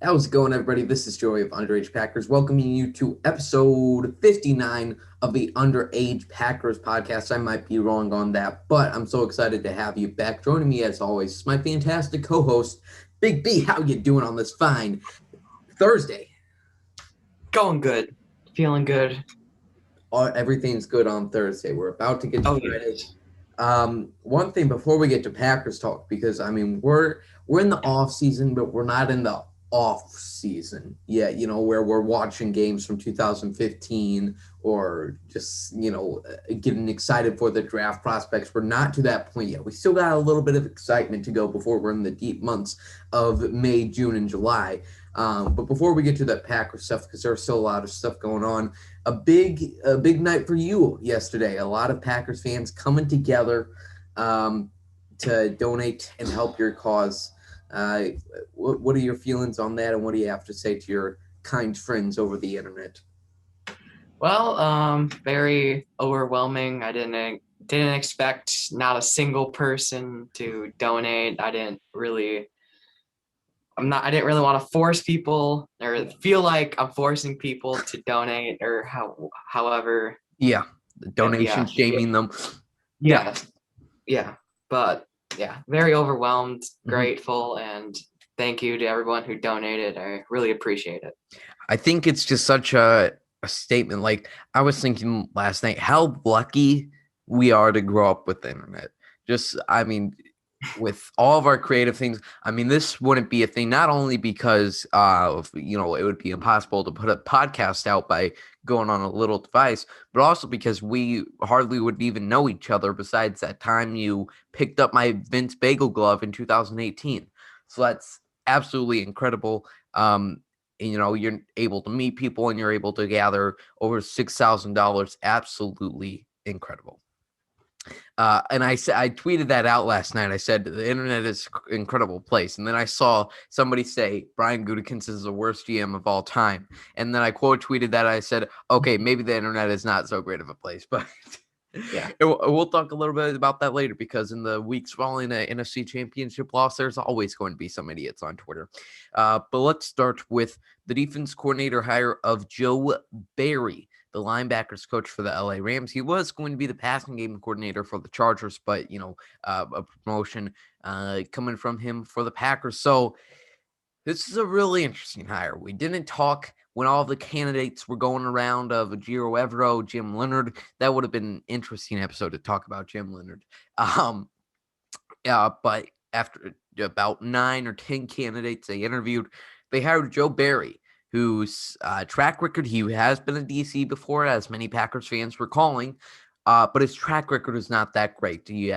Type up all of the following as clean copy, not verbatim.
How's it going, everybody? This is Joey of Underage Packers, welcoming you to episode 59 of the Underage Packers podcast. I might be wrong on that, but I'm so excited to have you back. Joining me, as always, is my fantastic co-host, Big B. How you doing on this fine Thursday? Going good. Feeling good. Everything's good on Thursday. We're about to get to Oh, Friday. yes. One thing before we get to Packers talk, because I mean we're in the off season, but we're not in the off season yet. Where we're watching games from 2015 or just getting excited for the draft prospects. We're not to that point yet. We still got a little bit of excitement to go before we're in the deep months of May, June, and July. But before we get to that Packers stuff, because there's still a lot of stuff going on, a big night for you yesterday. A lot of Packers fans coming together to donate and help your cause. What are your feelings on that, and what do you have to say to your kind friends over the internet? Well, very overwhelming. I didn't expect not a single person to donate. I didn't really want to force people or feel like I'm forcing people to donate or however. Yeah, donation Yeah. shaming them. Yeah. Yeah. Yeah. But yeah, very overwhelmed, Mhm. grateful, and thank you to everyone who donated. I really appreciate it. I think it's just such a statement. Like, I was thinking last night, how lucky we are to grow up with the internet. Just, I mean, with all of our creative things, I mean, this wouldn't be a thing, not only because, it would be impossible to put a podcast out by going on a little device, but also because we hardly would even know each other besides that time you picked up my Vince Bagel glove in 2018. So that's absolutely incredible. You're able to meet people and you're able to gather over $6,000. Absolutely incredible. And I said, I tweeted that out last night. I said the internet is an incredible place, and then I saw somebody say Brian Gutekunst is the worst GM of all time, and then I quote tweeted that. I said, okay, maybe the internet is not so great of a place, but Yeah. we'll talk a little bit about that later, because in the weeks following the NFC Championship loss, there's always going to be some idiots on Twitter. But let's start with the defense coordinator hire of Joe Barry, the linebackers coach for the LA Rams. He was going to be the passing game coordinator for the Chargers, but a promotion coming from him for the Packers. So this is a really interesting hire. We didn't talk when all the candidates were going around of Giro Evero, Jim Leonard. That would have been an interesting episode to talk about Jim Leonard. But after about 9 or 10 candidates they interviewed, they hired Joe Barry, whose track record, he has been a DC before, as many Packers fans were calling, but his track record is not that great. He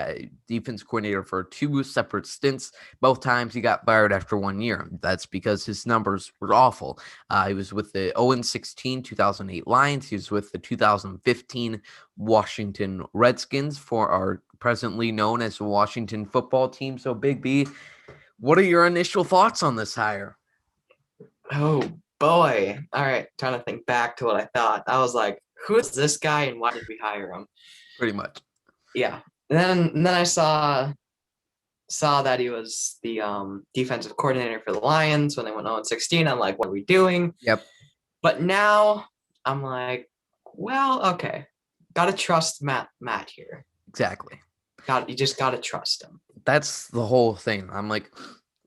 defense coordinator for 2 separate stints. Both times he got fired after 1 year. That's because his numbers were awful. He was with the 0-16 2008 Lions. He was with the 2015 Washington Redskins, for our presently known as the Washington football team. So, Big B, what are your initial thoughts on this hire? Oh boy. All right. Trying to think back to what I thought. I was like, who is this guy and why did we hire him? Pretty much. Yeah. And then I saw that he was the defensive coordinator for the Lions when they went 0-16. I'm like, what are we doing? Yep. But now I'm like, well, okay. Gotta trust Matt here. Exactly. You just gotta trust him. That's the whole thing. I'm like,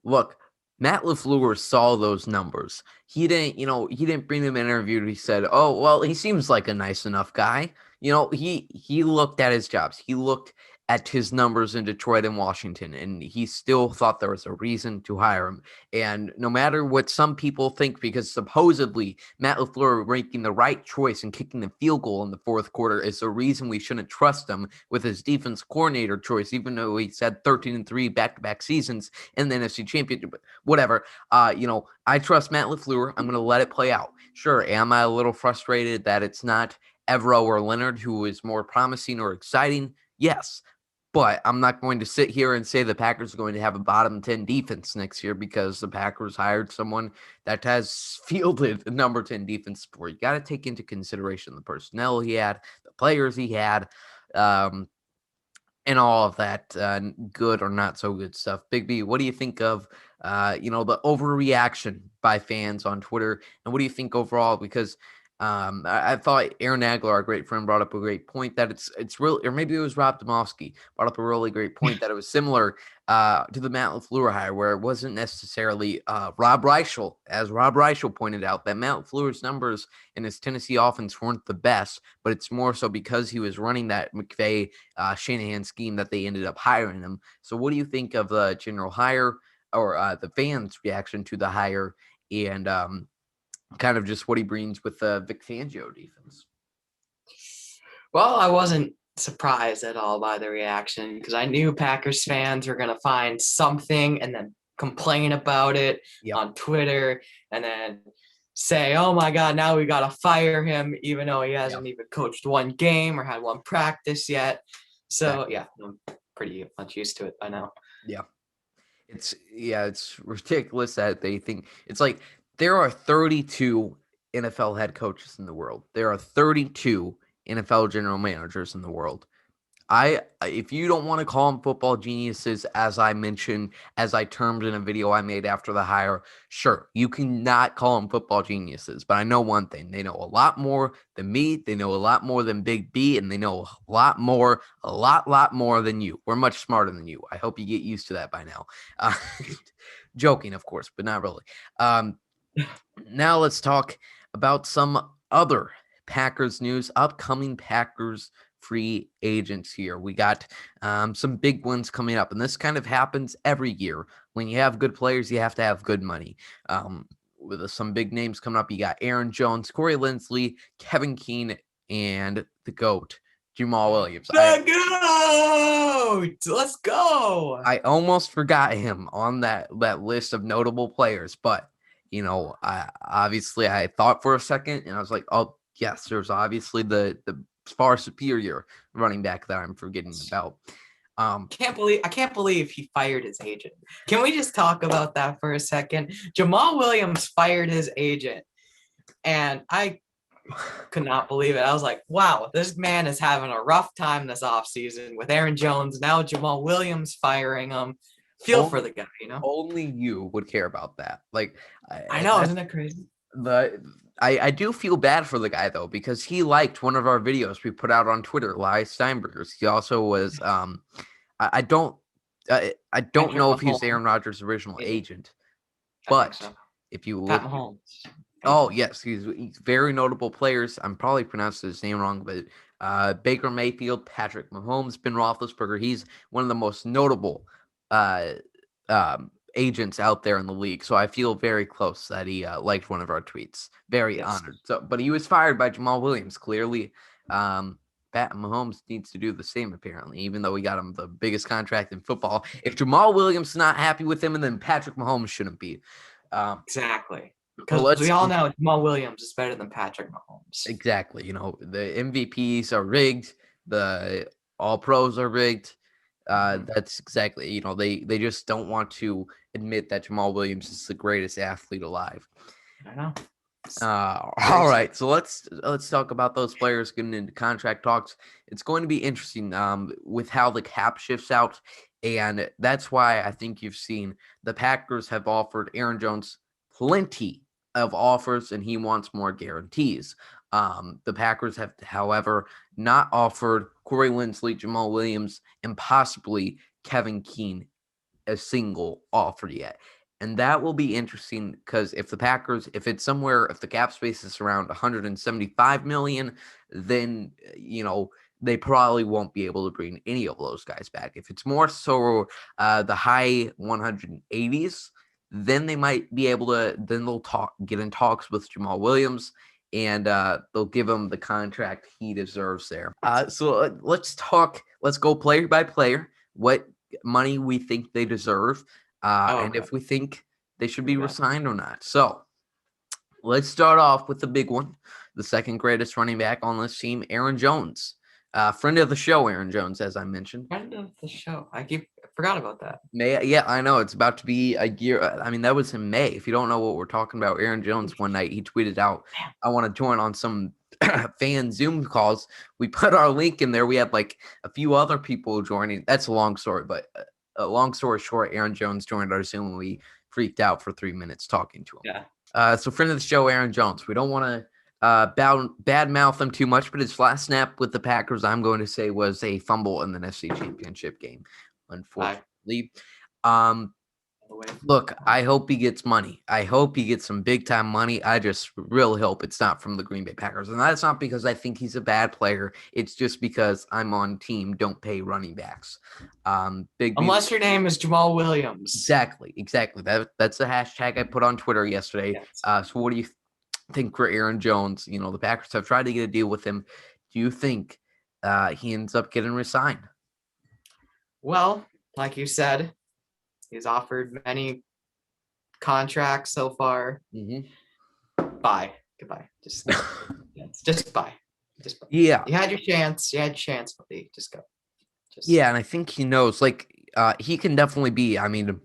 look, Matt LaFleur saw those numbers. He didn't bring them in an interview. He said, oh, well, he seems like a nice enough guy. He looked at his jobs. He looked at his numbers in Detroit and Washington, and he still thought there was a reason to hire him. And no matter what some people think, because supposedly Matt LaFleur making the right choice and kicking the field goal in the fourth quarter is the reason we shouldn't trust him with his defense coordinator choice, even though he's had 13-3 back-to-back seasons in the NFC Championship. Whatever. I trust Matt LaFleur. I'm going to let it play out. Sure, am I a little frustrated that it's not Evero or Leonard who is more promising or exciting? Yes. But I'm not going to sit here and say the Packers are going to have a bottom 10 defense next year because the Packers hired someone that has fielded a number 10 defense before. You got to take into consideration the personnel he had, the players he had, and all of that good or not so good stuff. Big B, what do you think of the overreaction by fans on Twitter. And what do you think overall? Because I thought Aaron Nagler, our great friend, brought up a great point that it's real, or maybe it was Rob Domofsky brought up a really great point that it was similar to the Matt LaFleur hire, where it wasn't necessarily Rob Reichel, as Rob Reichel pointed out, that Matt LaFleur's numbers in his Tennessee offense weren't the best, but it's more so because he was running that McVay Shanahan scheme that they ended up hiring him. So what do you think of the general hire, or the fans' reaction to the hire, and kind of just what he brings with the Vic Fangio defense? Well, I wasn't surprised at all by the reaction because I knew Packers fans were going to find something and then complain about it on Twitter and then say, oh my God, now we got to fire him, even though he hasn't even coached one game or had one practice yet. So, yeah, I'm pretty much used to it by now. Yeah. It's ridiculous that they think it's like there are 32 NFL head coaches in the world. There are 32 NFL general managers in the world. If you don't want to call them football geniuses, as I mentioned, as I termed in a video I made after the hire, sure, you cannot call them football geniuses. But I know one thing: they know a lot more than me. They know a lot more than Big B, and they know a lot more than you. We're much smarter than you. I hope you get used to that by now. Joking, of course, but not really. Now let's talk about some other Packers news, upcoming Packers free agents here. We got some big ones coming up, and this kind of happens every year. When you have good players, you have to have good money. With some big names coming up, you got Aaron Jones, Corey Linsley, Kevin Keane, and the GOAT, Jamal Williams. The GOAT! Let's go! I almost forgot him on that list of notable players, but I thought for a second, and I was like, oh yes, there's obviously the far superior running back that I'm forgetting about. I can't believe he fired his agent. Can we just talk about that for a second? Jamal Williams fired his agent, and I could not believe it. I was like, wow, this man is having a rough time this offseason with Aaron Jones. Now Jamal Williams firing him. For the guy, Only you would care about that. Like, I know, isn't that crazy? I do feel bad for the guy though, because he liked one of our videos we put out on Twitter, Elias Steinbergers. He also was I don't know if he's Aaron Rodgers' original agent, but if you look, oh yes, he's very notable players. I'm probably pronouncing his name wrong, but Baker Mayfield, Patrick Mahomes, Ben Roethlisberger. He's one of the most notable agents out there in the league. So I feel very close that he liked one of our tweets. Very honored. So, but he was fired by Jamal Williams. Clearly, Pat Mahomes needs to do the same, apparently, even though we got him the biggest contract in football. If Jamal Williams is not happy with him, and then Patrick Mahomes shouldn't be. Exactly. Because we all know Jamal Williams is better than Patrick Mahomes. Exactly. The MVPs are rigged. The All Pros are rigged. That's exactly, they just don't want to admit that Jamal Williams is the greatest athlete alive. I know. All right, so let's talk about those players getting into contract talks. It's going to be interesting with how the cap shifts out, and that's why I think you've seen the Packers have offered Aaron Jones plenty of offers, and he wants more guarantees. The Packers have, however, not offered Corey Linsley, Jamal Williams, and possibly Kevin Keane a single offer yet. And that will be interesting because if the cap space is around 175 million, then, they probably won't be able to bring any of those guys back. If it's more so the high 180s, then they might be able to, then they'll get in talks with Jamal Williams, and they'll give him the contract he deserves there. So let's go player by player, what money we think they deserve, and if we think they should be re-signed or not. So let's start off with the big one, the second greatest running back on this team, Aaron Jones. Friend of the show, Aaron Jones, as I mentioned. Friend of the show. I forgot about that. Yeah, I know. It's about to be a year. I mean, that was in May. If you don't know what we're talking about, Aaron Jones one night, he tweeted out, I want to join on some fan Zoom calls. We put our link in there. We had like a few other people joining. That's a long story, but a long story short, Aaron Jones joined our Zoom. We freaked out for 3 minutes talking to him. Yeah. So friend of the show, Aaron Jones. We don't want to bad mouth him too much, but his last snap with the Packers, I'm going to say, was a fumble in the NFC Championship game, unfortunately. Look, I hope he gets money. I hope he gets some big time money. I just really hope it's not from the Green Bay Packers. And that's not because I think he's a bad player. It's just because I'm on team don't pay running backs. Unless your name is Jamal Williams. Exactly. That's the hashtag I put on Twitter yesterday. Yes. So what do you think for Aaron Jones? You know, the Packers have tried to get a deal with him. Do you think he ends up getting re-signed? Well, like you said, he's offered many contracts so far. Mm-hmm. Bye. Goodbye. Just bye. Just bye. Yeah. You had your chance. Buddy. Just go. Yeah, and I think he knows, like, he can definitely be, I mean,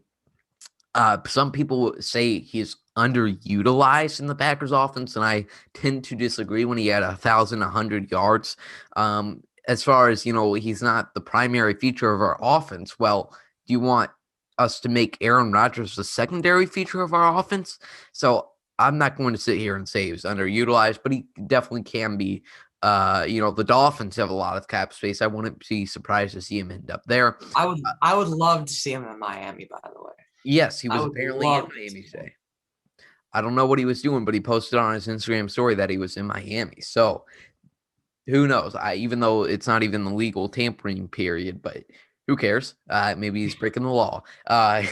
some people say he's underutilized in the Packers offense, and I tend to disagree when he had 1,100 yards. As far as, you know, he's not the primary feature of our offense. Well, do you want us to make Aaron Rodgers the secondary feature of our offense? So I'm not going to sit here and say he was underutilized, but he definitely can be. You know, the Dolphins have a lot of cap space. I wouldn't be surprised to see him end up there. I would love to see him in Miami, by the way. Yes, he was apparently in Miami today. I don't know what he was doing, but he posted on his Instagram story that he was in Miami. So who knows? Even though it's not even the legal tampering period, but who cares? Maybe he's breaking the law. I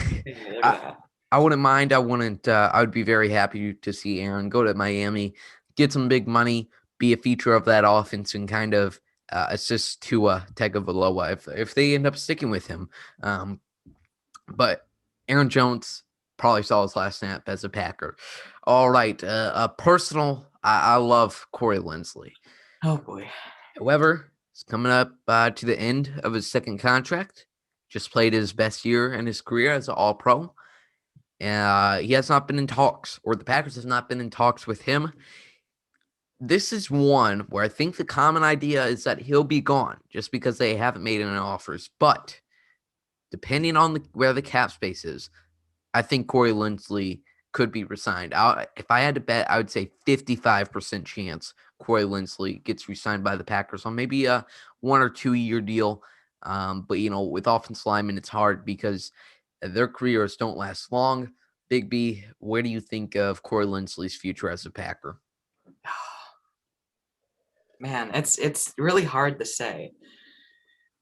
wouldn't mind. I would be very happy to see Aaron go to Miami, get some big money, be a feature of that offense, and kind of assist to Tagovailoa if they end up sticking with him. But Aaron Jones probably saw his last snap as a Packer. All right, a personal. I love Corey Linsley. Oh boy. However, he's coming up to the end of his second contract. Just played his best year in his career as an All-Pro. He has not been in talks, or the Packers have not been in talks with him. This is one where I think the common idea is that he'll be gone just because they haven't made any offers. But depending on where the cap space is, I think Corey Linsley could be re-signed. If I had to bet, I would say 55% chance Corey Linsley gets re-signed by the Packers on maybe a 1 or 2 year deal. But, you know, with offensive linemen, it's hard because their careers don't last long. Big B, where do you think of Corey Linsley's future as a Packer? Man, it's really hard to say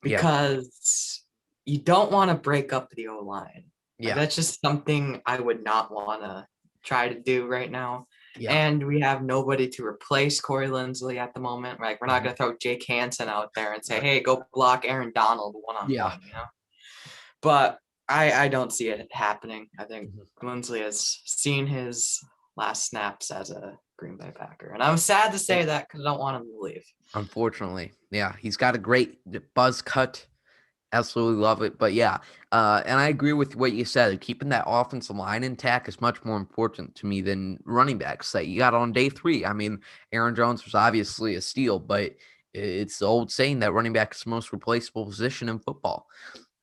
because you don't want to break up the O-line. Yeah. That's just something I would not want to try to do right now. Yeah. And we have nobody to replace Corey Linsley at the moment. Like, we're not going to throw Jake Hansen out there and say, hey, go block Aaron Donald one-on-one, you know? But I don't see it happening. I think Linsley has seen his last snaps as a Green Bay Packer. And I'm sad to say that because I don't want him to leave. Unfortunately. Yeah, he's got a great buzz cut. Absolutely love it. But yeah, and I agree with what you said. Keeping that offensive line intact is much more important to me than running backs that you got on day 3. I mean, Aaron Jones was obviously a steal, but it's the old saying that running back is the most replaceable position in football.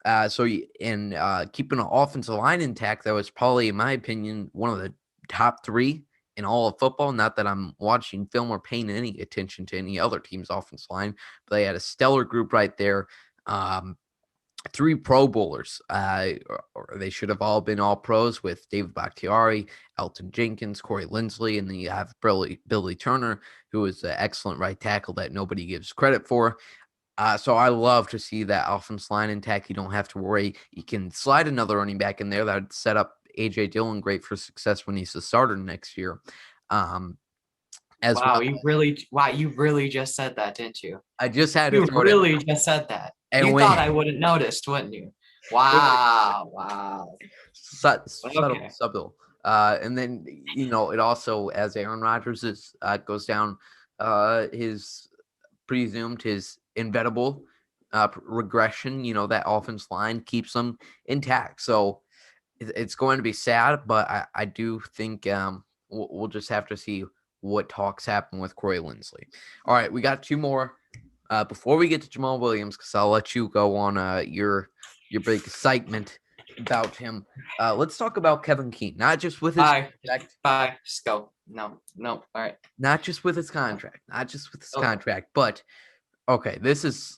Keeping an offensive line intact, that was probably, in my opinion, one of the top 3 in all of football. Not that I'm watching film or paying any attention to any other team's offensive line, but they had a stellar group right there. 3 Pro Bowlers. Or they should have all been all pros with David Bakhtiari, Elton Jenkins, Corey Linsley, and then you have Billy Turner, who is an excellent right tackle that nobody gives credit for. So I love to see that offensive line intact. You don't have to worry. You can slide another running back in there that would set up A.J. Dillon great for success when he's the starter next year. You really just said that, didn't you? I just had to throw it in. Just said that. And you thought I wouldn't noticed, wouldn't you? Wow. Subtle. And then, you know, it also, as Aaron Rodgers goes down, his inevitable regression, you know, that offense line keeps them intact. So it's going to be sad, but I do think we'll just have to see what talks happen with Corey Linsley. All right, we got 2 more. Before we get to Jamal Williams, because I'll let you go on your big excitement. about him. Let's talk about Kevin Keane, not just with his contract. Just go. No. All right. Not just with his contract, but okay, this is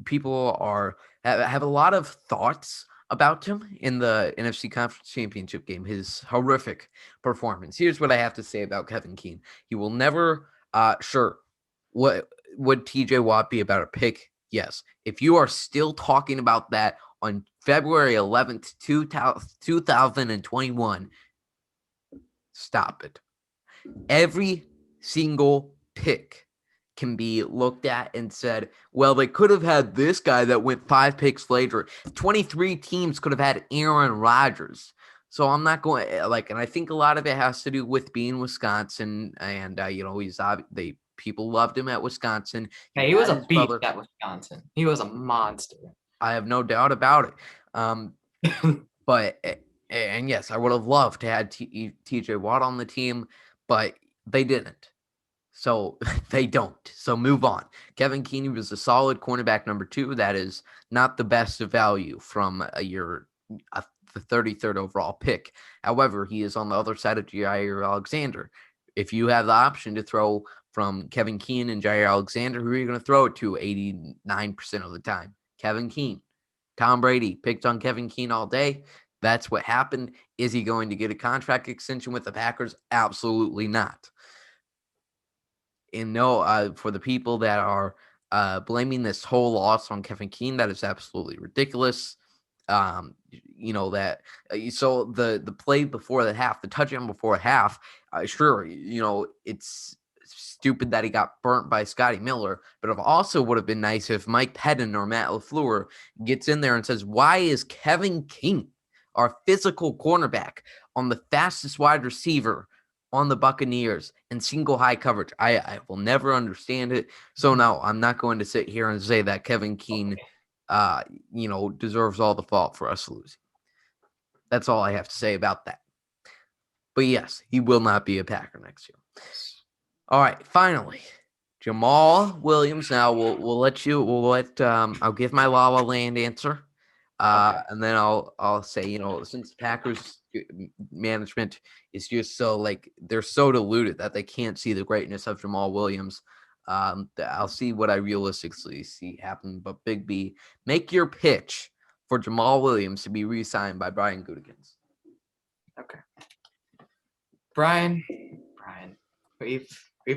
people have a lot of thoughts about him in the NFC Conference Championship game, his horrific performance. Here's what I have to say about Kevin Keane. He will never sure. Would TJ Watt be about a pick? Yes. If you are still talking about that on February 11th, 2021, stop it. Every single pick can be looked at and said, well, they could have had this guy that went 5 picks later. 23 teams could have had Aaron Rodgers. So I'm not going and I think a lot of it has to do with being Wisconsin, and people loved him at Wisconsin. He was a beast at Wisconsin. He was a monster. I have no doubt about it. But yes, I would have loved to have TJ Watt on the team, but they didn't. So they don't. So move on. Kevin Keane was a solid cornerback number 2. That is not the best of value from the 33rd overall pick. However, he is on the other side of Jaire Alexander. If you have the option to throw from Kevin Keane and Jaire Alexander, who are you going to throw it to 89% of the time? Kevin Keane. Tom Brady picked on Kevin Keane all day. That's what happened. Is he going to get a contract extension with the Packers? Absolutely not. And no, for the people that are blaming this whole loss on Kevin Keane, that is absolutely ridiculous. So the play before the half, the touchdown before half, sure, it's stupid that he got burnt by Scotty Miller, but it also would have been nice if Mike Pettin or Matt LaFleur gets in there and says, why is Kevin Keane, our physical cornerback, on the fastest wide receiver on the Buccaneers in single high coverage? I will never understand it. So no, I'm not going to sit here and say that Kevin Keane, deserves all the fault for us losing. That's all I have to say about that. But yes, he will not be a Packer next year. All right, finally, Jamal Williams. Now I'll give my La La Land answer. And then I'll say, since Packers management is just so they're so deluded that they can't see the greatness of Jamal Williams. I'll see what I realistically see happen. But Big B, make your pitch for Jamal Williams to be re-signed by Brian Gutekunst. Okay. Brian, we've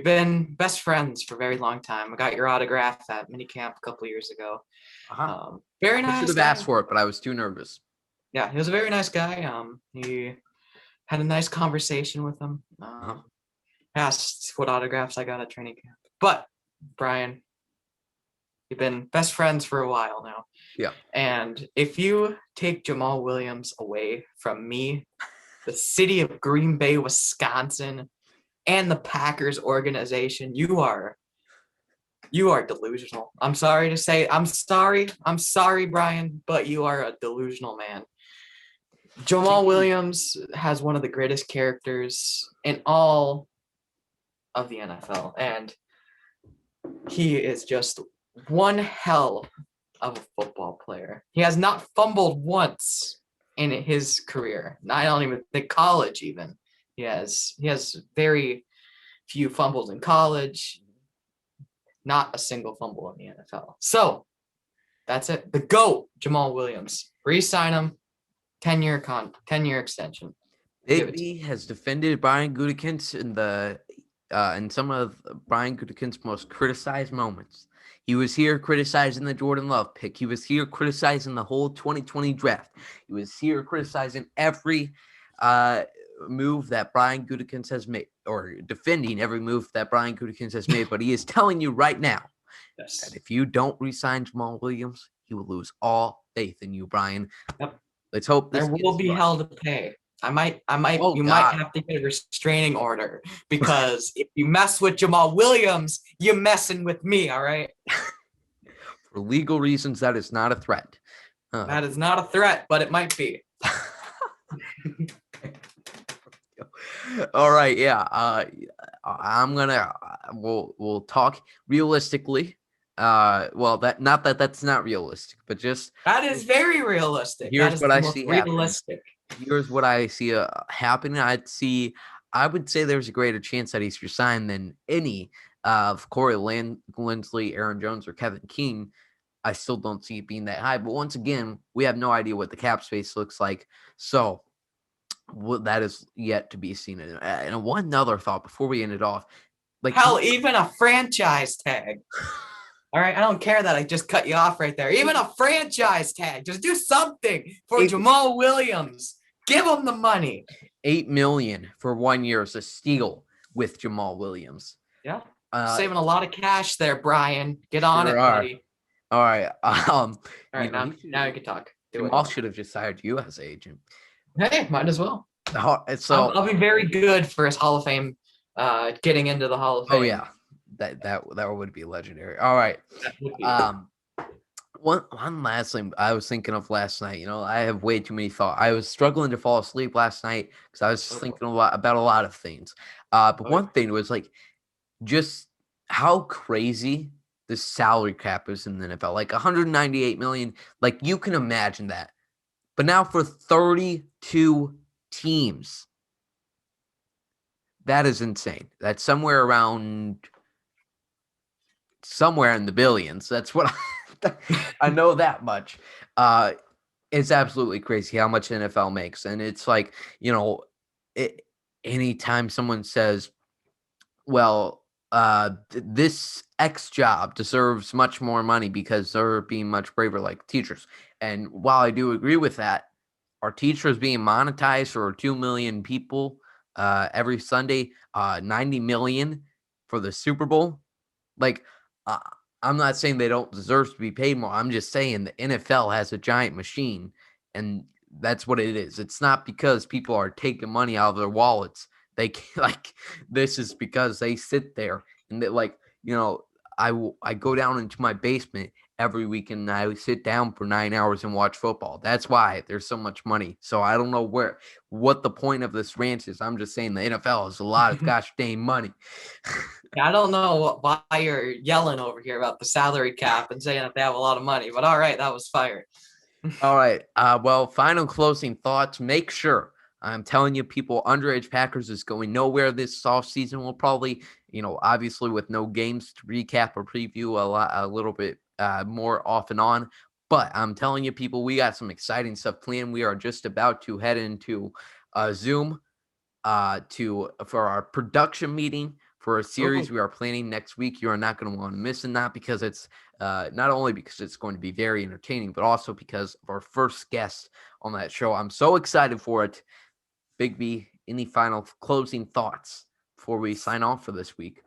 been best friends for a very long time. I got your autograph at minicamp a couple years ago. Very nice. I should have asked for it, but I was too nervous. Yeah, he was a very nice guy. He had a nice conversation with him. Asked what autographs I got at training camp. But Brian, we've been best friends for a while now. Yeah. And if you take Jamal Williams away from me, the city of Green Bay, Wisconsin, and the Packers organization, you are delusional. I'm sorry to say, I'm sorry, Brian, but you are a delusional man. Jamal Williams has one of the greatest characters in all of the NFL, and he is just one hell of a football player. He has not fumbled once in his career, not even the college even. He has very few fumbles in college, not a single fumble in the NFL. So that's it. The GOAT, Jamal Williams. Re-sign him, 10-year extension. Big B has defended Brian Gutekunst in some of Brian Gutekunst's most criticized moments. He was here criticizing the Jordan Love pick. He was here criticizing the whole 2020 draft. He was here criticizing every move that Brian Gutekunst has made, or defending every move that Brian Gutekunst has made. But he is telling you right now that if you don't re-sign Jamal Williams, he will lose all faith in you, Brian. Yep. Let's hope there will be hell to pay. You might have to get a restraining order, because if you mess with Jamal Williams, you're messing with me, all right? For legal reasons, that is not a threat. That is not a threat, but it might be. All right, yeah. We'll talk realistically. Well, that's not realistic, but just That is very realistic. That here's is what the I most see happening. realistic. Here's what I see happening. I would say there's a greater chance that he's resigned than any of Corey Linsley, Aaron Jones, or Kevin King. I still don't see it being that high. But once again, we have no idea what the cap space looks like. So that is yet to be seen. And one other thought before we end it off. Like, Hell, even a franchise tag. All right, I don't care that I just cut you off right there. Even a franchise tag. Just do something for Jamal Williams. Give him the money. $8 million for 1 year is a steal with Jamal Williams. Yeah. Saving a lot of cash there, Brian. Get on it, buddy. All right. All right, now you can talk. Jamal should have just hired you as agent. Hey, might as well. So I'll be very good for his Hall of Fame, getting into the Hall of Fame. Oh yeah, that would be legendary. All right. One last thing I was thinking of last night. I have way too many thoughts. I was struggling to fall asleep last night because I was thinking about a lot of things. But one thing was like just how crazy the salary cap is in the NFL. Like 198 million. Like you can imagine that. But now for 32 teams. That is insane. That's somewhere in the billions. That's what I know that much. It's absolutely crazy how much NFL makes. And it's like, anytime someone says, well, this X job deserves much more money because they're being much braver, like teachers. And while I do agree with that, are teachers being monetized for 2 million people every Sunday, 90 million for the Super Bowl? Like, I'm not saying they don't deserve to be paid more. I'm just saying the NFL has a giant machine, and that's what it is. It's not because people are taking money out of their wallets. They this is because they sit there and they I go down into my basement every weekend and I sit down for 9 hours and watch football. That's why there's so much money. So I don't know what the point of this rant is. I'm just saying the NFL has a lot of gosh dang money. I don't know why you're yelling over here about the salary cap and saying that they have a lot of money, but all right, that was fire. All right. Well, final closing thoughts. Make sure I'm telling you, people, Underage Packers is going nowhere this offseason. We'll probably, obviously with no games to recap or preview a little bit more off and on. But I'm telling you, people, we got some exciting stuff planned. We are just about to head into Zoom for our production meeting for a series we are planning next week. You are not going to want to miss it, not because it's not only because it's going to be very entertaining, but also because of our first guest on that show. I'm so excited for it. Big B, any final closing thoughts before we sign off for this week?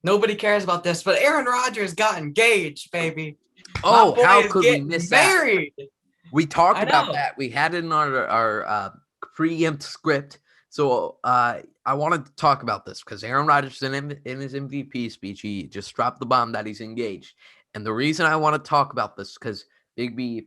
Nobody cares about this, but Aaron Rodgers got engaged, baby. Oh, how could we miss married. That? We talked about that. We had it in our preempt script. So I wanted to talk about this because Aaron Rodgers in his MVP speech, he just dropped the bomb that he's engaged. And the reason I want to talk about this because Big B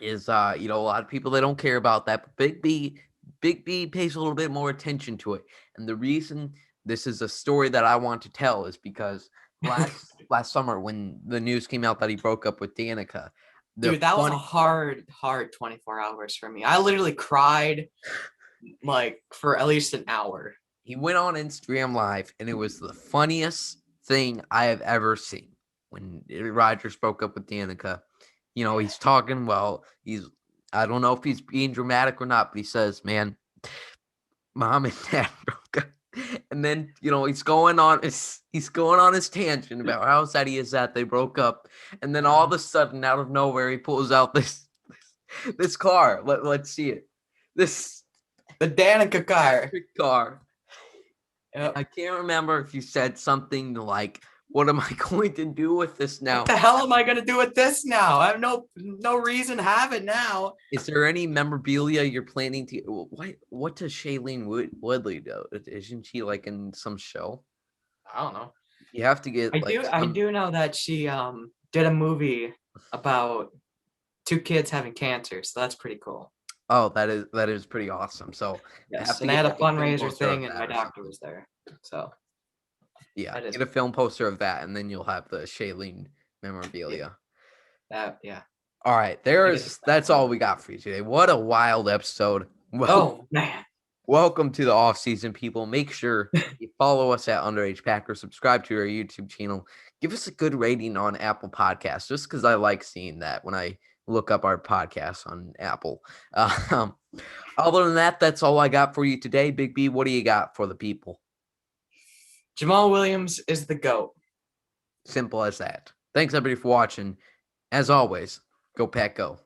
is a lot of people, they don't care about that, but Big B pays a little bit more attention to it. And the reason this is a story that I want to tell is because last summer when the news came out that he broke up with Danica, dude, that was a hard 24 hours for me. I literally cried like for at least an hour. He went on Instagram Live and it was the funniest thing I have ever seen when Rodgers broke up with Danica. He's talking, I don't know if he's being dramatic or not, but he says, man, mom and dad broke up. And then, he's going on his tangent about how sad he is that they broke up. And then all of a sudden, out of nowhere, he pulls out this car. Let's see it. The Danica car. Yep. I can't remember if you said something like, what am I going to do with this now? What the hell am I going to do with this now? I have no reason to have it now. Is there any memorabilia you're planning to? What does Shailene Woodley do? Isn't she like in some show? I don't know. You have to get. I do know that she did a movie about 2 kids having cancer, so that's pretty cool. Oh, that is pretty awesome. So yes, and they had a fundraiser thing, and my doctor was there. So Yeah, That is get a film poster of that, and then you'll have the Shailene memorabilia. yeah. All right, that's all we got for you today. What a wild episode. Well, Oh man. welcome to the off season, people. Make sure you follow us at Underage Packer, subscribe to our YouTube channel, give us a good rating on Apple Podcasts, just because I like seeing that when I look up our podcasts on Apple. Other than that, that's all I got for you today. Big B, what do you got for the people? Jamal Williams is the GOAT. Simple as that. Thanks, everybody, for watching. As always, go Pack Go.